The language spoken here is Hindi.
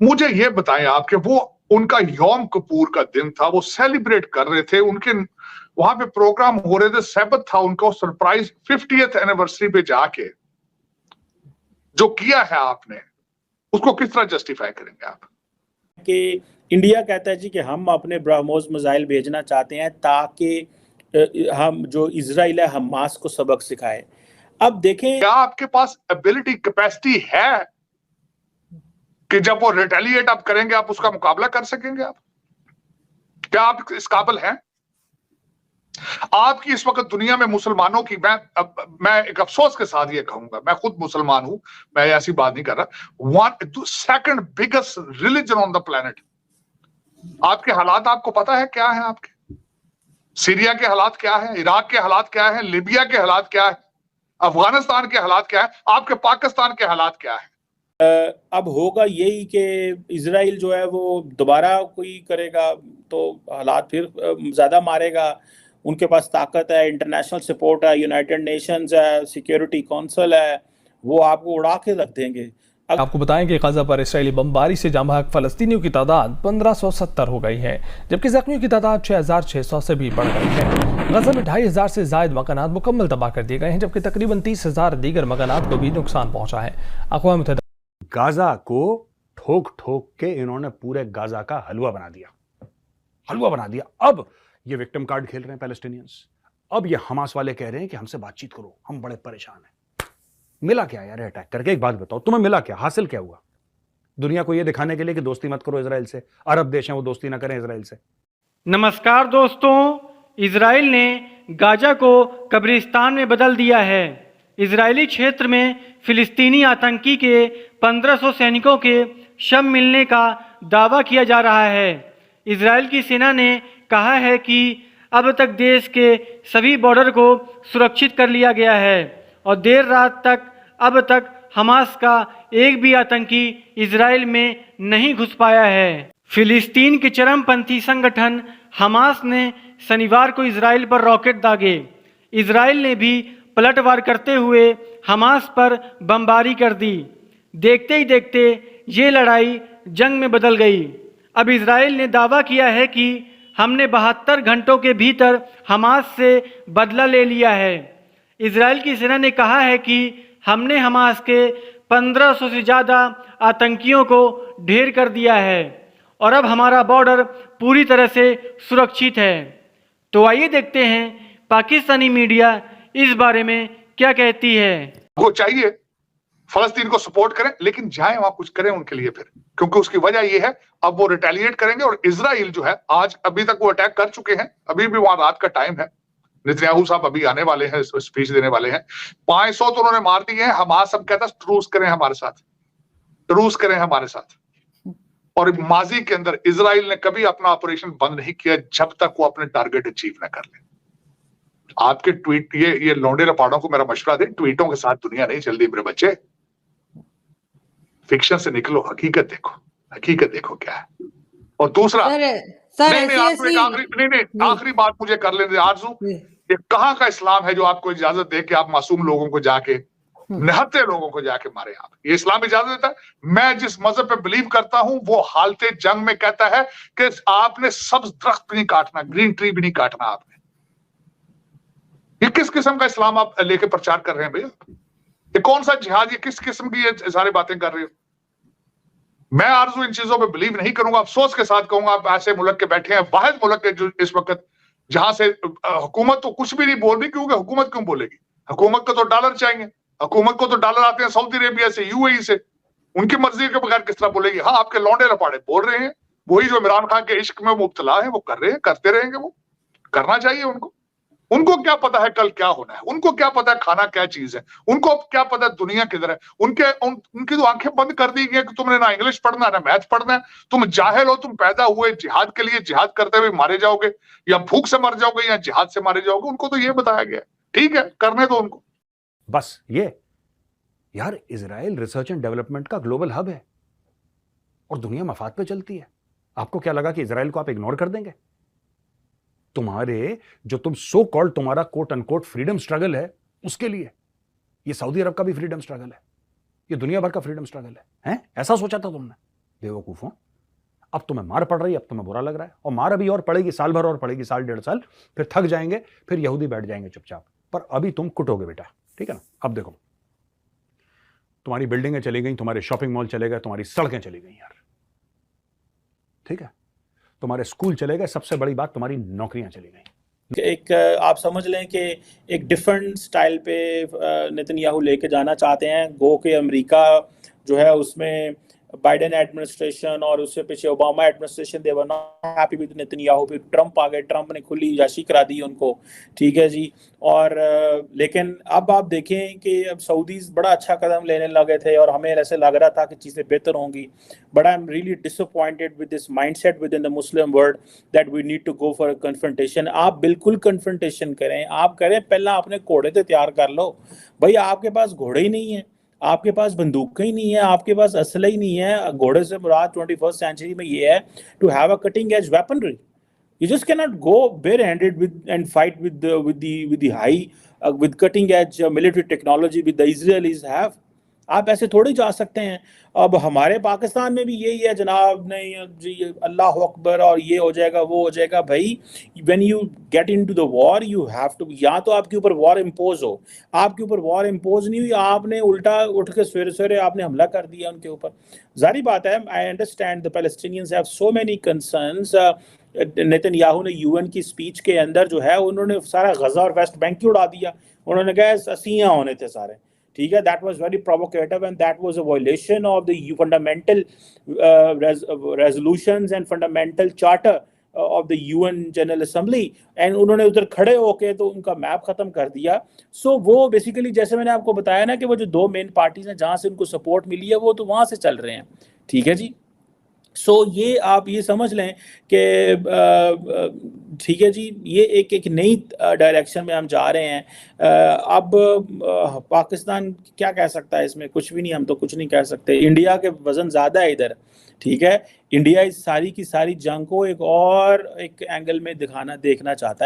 मुझे ये बताएं आप कि वो उनका यौम कपूर का दिन था, वो सेलिब्रेट कर रहे थे, उनके वहां पे प्रोग्राम हो रहे थे, सबत था उनका, सरप्राइज 50th एनिवर्सरी पे जाके जो किया है आपने, उसको किस तरह जस्टिफाई करेंगे आप? कि इंडिया कहता है जी कि हम अपने ब्रह्मोस मिसाइल भेजना चाहते हैं ताकि हम जो इजराइल है हमास को सबक सिखाए। अब देखें, क्या आपके पास एबिलिटी कैपेसिटी है कि जब वो रिटेलिएट आप करेंगे आप उसका मुकाबला कर सकेंगे? आप क्या आप इस काबिल हैं? आपकी इस वक्त दुनिया में मुसलमानों की, मैं एक अफसोस के साथ ये कहूंगा, मैं खुद मुसलमान हूं, मैं ऐसी बात नहीं कर रहा, second biggest religion on the planet. आपके हालात आपको पता है क्या है? आपके सीरिया के हालात क्या है, इराक के हालात क्या है, लिबिया के हालात क्या है, अफगानिस्तान के हालात क्या है, आपके पाकिस्तान के हालात क्या है? अब होगा यही कि इजराइल जो है वो दोबारा कोई करेगा तो हालात फिर ज़्यादा मारेगा। उनके पास ताकत है, इंटरनेशनल सपोर्ट है, यूनाइटेड नेशंस है, सिक्योरिटी काउंसिल है, वो आपको उड़ा के रख देंगे। आपको बताएं कि गजा पर इसराइली बमबारी से जाँ बहक फलस्तीनियों की तादाद 1570 हो गई है, जबकि जख्मियों की तादाद 6600 से भी बढ़ गई है। गजा में 2500 से जायद मकानात मुकम्मल तबाह कर दिए गए हैं, जबकि तकरीबन 30,000 दीगर मकानात को भी नुकसान पहुंचा है। अक़वाम मुत्तहिदा गाजा को ठोक ठोक के इन्होंने पूरे गाजा का हलवा बना दिया। अब ये विक्टिम कार्ड खेल रहे हैं पैलेस्टीनियंस। अब ये हमास वाले कह रहे हैं कि हमसे बातचीत करो, हम बड़े परेशान हैं। मिला क्या यार अटैक करके? एक बात बताओ, तुम्हें मिला क्या, हासिल क्या हुआ? दुनिया को यह दिखाने के लिए कि दोस्ती मत करो इजराइल से, अरब देश हैं वो दोस्ती ना करें इजराइल से। नमस्कार दोस्तों, इजराइल ने गाजा को कब्रिस्तान में बदल दिया है। इजरायली क्षेत्र में फिलिस्तीनी आतंकी के 1500 सैनिकों के शव मिलने का दावा किया जा रहा है। इजराइल की सेना ने कहा है कि अब तक देश के सभी बॉर्डर को सुरक्षित कर लिया गया है और देर रात तक अब तक हमास का एक भी आतंकी इजराइल में नहीं घुस पाया है। फिलिस्तीन के चरमपंथी संगठन हमास ने शनिवार को इजराइल पर रॉकेट दागे। इजराइल ने भी पलटवार करते हुए हमास पर बमबारी कर दी। देखते ही देखते ये लड़ाई जंग में बदल गई। अब इजराइल ने दावा किया है कि हमने 72 घंटों के भीतर हमास से बदला ले लिया है। इजराइल की सेना ने कहा है कि हमने हमास के 1500 से ज़्यादा आतंकियों को ढेर कर दिया है और अब हमारा बॉर्डर पूरी तरह से सुरक्षित है। तो आइए देखते हैं पाकिस्तानी मीडिया इस बारे में क्या कहती है। वो चाहिए फलस्तीन को सपोर्ट करें, लेकिन जाए वहां कुछ करें उनके लिए फिर, क्योंकि उसकी वजह यह है अब वो रिटेलिएट करेंगे। और इजराइल जो है आज अभी तक वो अटैक कर चुके हैं, अभी भी वहां रात का टाइम है, नेतन्याहू साहब अभी आने वाले हैं, स्पीच देने वाले हैं। 500 तो उन्होंने मार दिए हैं। हमास अब कहता है ट्रूस करें हमारे साथ, ट्रूस करें हमारे साथ। और माजी के अंदर इजराइल ने कभी अपना ऑपरेशन बंद नहीं किया जब तक वो अपने टारगेट अचीव न कर ले। आपके ट्वीट, ये लौंडे रपाड़ों को मेरा मशवरा दे, ट्वीटों के साथ दुनिया नहीं चल रही मेरे बच्चे। फिक्शन से निकलो, हकीकत देखो, हकीकत देखो क्या है। और दूसरा, आखिरी बात मुझे कर लेने दे आरजू, ये कहां का इस्लाम है जो आपको इजाजत दे कि आप मासूम लोगों को जाके, निहत्थे लोगों को जाके मारे? आप, ये इस्लाम इजाजत देता है? मैं जिस मजहब पे बिलीव करता हूं वो हालते जंग में कहता है कि आपने सब्ज दरख्त भी नहीं काटना, ग्रीन ट्री भी नहीं काटना आपने। ये किस किस्म का इस्लाम आप लेके प्रचार कर रहे हैं भैया? ये कौन सा जिहाद, ये किस किस्म की ये सारी बातें कर रहे हो? मैं आरजू इन चीजों पे बिलीव नहीं करूंगा। अफसोस के साथ कहूंगा, आप ऐसे मुल्क के बैठे हैं, वाहिद मुल्क के जो इस वक्त जहां से हुकूमत तो कुछ भी नहीं बोल रही, क्योंकि हुकूमत क्यों बोलेगी? हुकूमत को तो डॉलर चाहिए, हुकूमत को तो डॉलर आते हैं सऊदी अरेबिया से, यूएई से, उनकी मर्जी के बगैर किस तरह बोलेगी? हाँ, आपके लौंडे रपाड़े बोल रहे हैं, वही जो इमरान खान के इश्क में मुब्तला है वो कर रहे हैं, करते रहेंगे, वो करना चाहिए उनको। उनको क्या पता है कल क्या होना है? उनको क्या पता है खाना क्या चीज है? उनको क्या पता है दुनिया किधर है? उनकी तो आंखें बंद कर दी गई कि तुमने ना इंग्लिश पढ़ना ना मैथ पढ़ना है, तुम जाहिल हो, तुम पैदा हुए जिहाद के लिए, जिहाद करते हुए मारे जाओगे, या भूख से मर जाओगे या जिहाद से मारे जाओगे। उनको तो ये बताया गया, ठीक है, करने दो उनको। बस ये यार, इजराइल रिसर्च एंड डेवलपमेंट का ग्लोबल हब है और दुनिया मफाद पे चलती है। आपको क्या लगा कि इजराइल को आप इग्नोर कर देंगे? तुम्हारे जो तुम सो कॉल्ड तुम्हारा कोट अनकोट फ्रीडम स्ट्रगल है, उसके लिए ये सऊदी अरब का भी फ्रीडम स्ट्रगल है, ये दुनिया भर का फ्रीडम स्ट्रगल है? ऐसा सोचा था तुमने? बेवकूफों, अब तुम्हें मार पड़ रही है, अब तुम्हें बुरा लग रहा है, और मार अभी और पड़ेगी, साल भर और पड़ेगी, साल 1.5 साल, फिर थक जाएंगे, फिर यहूदी बैठ जाएंगे चुपचाप। पर अभी तुम कुटोगे बेटा, ठीक है ना। अब देखो, तुम्हारी बिल्डिंगें चली गई, तुम्हारे शॉपिंग मॉल चले गए, तुम्हारी सड़कें चली गई यार, ठीक है, तुम्हारे स्कूल चले गए, सबसे बड़ी बात तुम्हारी नौकरियां चली गई। एक आप समझ लें कि एक डिफरेंट स्टाइल पे नेतन्याहू लेके जाना चाहते हैं। गो के अमेरिका जो है उसमें बाइडेन एडमिनिस्ट्रेशन और उससे पीछे Obama administration they were not happy with Netanyahu. फिर ट्रंप आ गए, ट्रंप ने खुली याशी करा दी उनको, ठीक है जी। और लेकिन अब आप देखें कि अब सऊदीज बड़ा अच्छा कदम लेने लगे थे और हमें ऐसे लग रहा था कि चीज़ें बेहतर होंगी, but I am really disappointed with this mindset within the Muslim world that we need to go for confrontation. आप बिल्कुल कन्फ्रंटेशन करें, आप करें, पहला अपने घोड़े तो तैयार कर लो भाई। आपके पास घोड़े ही नहीं है, आपके पास बंदूकें ही नहीं है, आपके पास असला ही नहीं है। घोड़े से मुराद 21st सेंचुरी में ये है to have a cutting edge weaponry. You just cannot go barehanded and fight with the high with cutting edge military technology with the Israelis have. आप ऐसे थोड़ी जा सकते हैं। अब हमारे पाकिस्तान में भी यही है जनाब, नहीं जी अल्लाह अकबर और ये हो जाएगा वो हो जाएगा। भाई when you get into the war you have to, या तो आपके ऊपर वॉर इम्पोज हो, आपके ऊपर वॉर इम्पोज नहीं हुई, आपने उल्टा उठ के सवेरे सवेरे आपने हमला कर दिया उनके ऊपर। जारी बात है, I understand the Palestinians have so many concerns. Netanyahu ने यूएन की स्पीच के अंदर जो है उन्होंने सारा गजा और वेस्ट बैंक ही उड़ा दिया। उन्होंने कहा असियां होने थे सारे, ठीक है। That was very provocative and that was a violation of the fundamental resolutions and fundamental charter of the UN general assembly. And उन्होंने उधर खड़े होके तो उनका मैप खत्म कर दिया। सो वो बेसिकली जैसे मैंने आपको बताया ना कि वो जो दो मेन पार्टीज हैं जहां से उनको सपोर्ट मिली है वो तो वहां से चल रहे हैं, ठीक है जी। सो ये आप ये समझ लें कि ठीक है जी, ये एक नई डायरेक्शन में हम जा रहे हैं। अब पाकिस्तान क्या कह सकता है इसमें? कुछ भी नहीं, हम तो कुछ नहीं कह सकते। इंडिया के वजन ज़्यादा है इधर, ठीक है। इंडिया इस सारी की सारी जंग को एक और एक एंगल में देखना चाहता है।